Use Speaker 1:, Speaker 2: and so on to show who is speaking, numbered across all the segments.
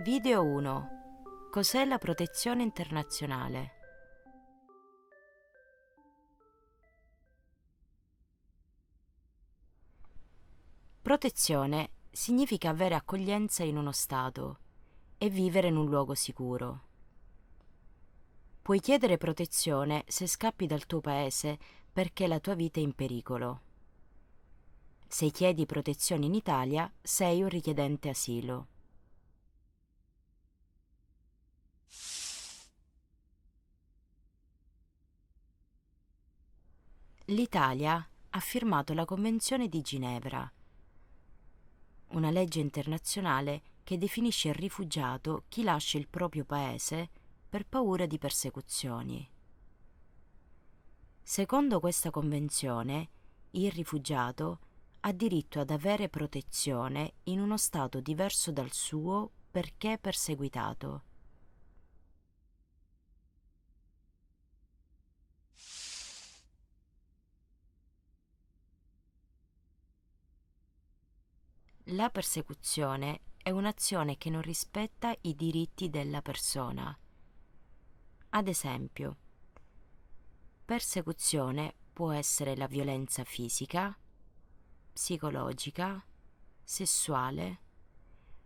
Speaker 1: Video 1. Cos'è la protezione internazionale? Protezione significa avere accoglienza in uno stato e vivere in un luogo sicuro. Puoi chiedere protezione se scappi dal tuo paese perché la tua vita è in pericolo. Se chiedi protezione in Italia, sei un richiedente asilo. L'Italia ha firmato la Convenzione di Ginevra, una legge internazionale che definisce il rifugiato chi lascia il proprio paese per paura di persecuzioni. Secondo questa convenzione, il rifugiato ha diritto ad avere protezione in uno stato diverso dal suo perché perseguitato. La persecuzione è un'azione che non rispetta i diritti della persona. Ad esempio, persecuzione può essere la violenza fisica, psicologica, sessuale,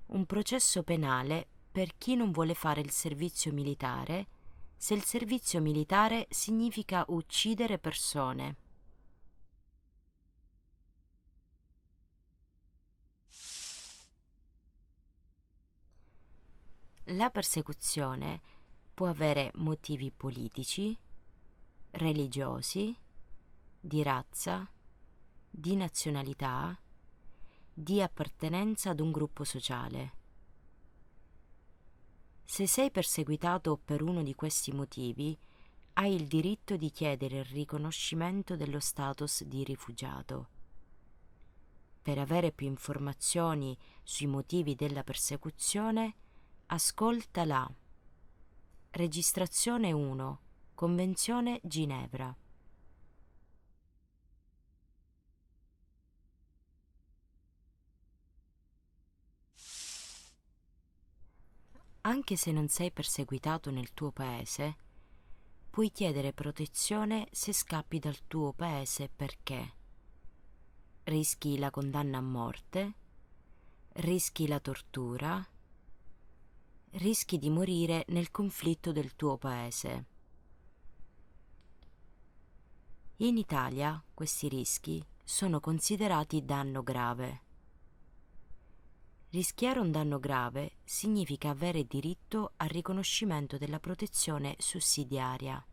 Speaker 1: un processo penale per chi non vuole fare il servizio militare, se il servizio militare significa uccidere persone. La persecuzione può avere motivi politici, religiosi, di razza, di nazionalità, di appartenenza ad un gruppo sociale. Se sei perseguitato per uno di questi motivi, hai il diritto di chiedere il riconoscimento dello status di rifugiato. Per avere più informazioni sui motivi della persecuzione, ascolta la Registrazione 1, Convenzione Ginevra. Anche se non sei perseguitato nel tuo paese, puoi chiedere protezione se scappi dal tuo paese perché rischi la condanna a morte, rischi la tortura, rischi di morire nel conflitto del tuo paese. In Italia questi rischi sono considerati danno grave. Rischiare un danno grave significa avere diritto al riconoscimento della protezione sussidiaria.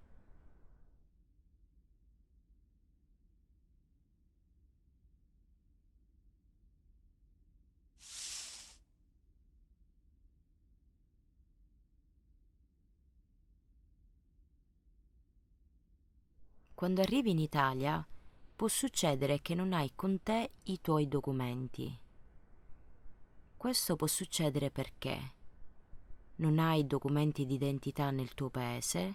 Speaker 1: Quando arrivi in Italia, può succedere che non hai con te i tuoi documenti. Questo può succedere perché non hai documenti di identità nel tuo paese,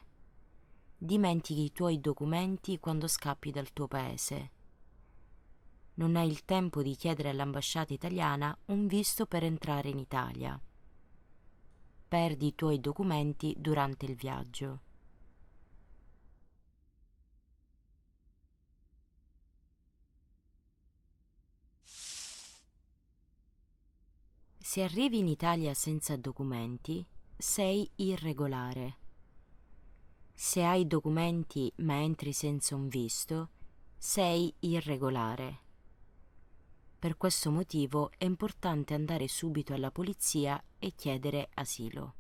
Speaker 1: dimentichi i tuoi documenti quando scappi dal tuo paese, non hai il tempo di chiedere all'ambasciata italiana un visto per entrare in Italia, perdi i tuoi documenti durante il viaggio. Se arrivi in Italia senza documenti, sei irregolare. Se hai documenti ma entri senza un visto, sei irregolare. Per questo motivo è importante andare subito alla polizia e chiedere asilo.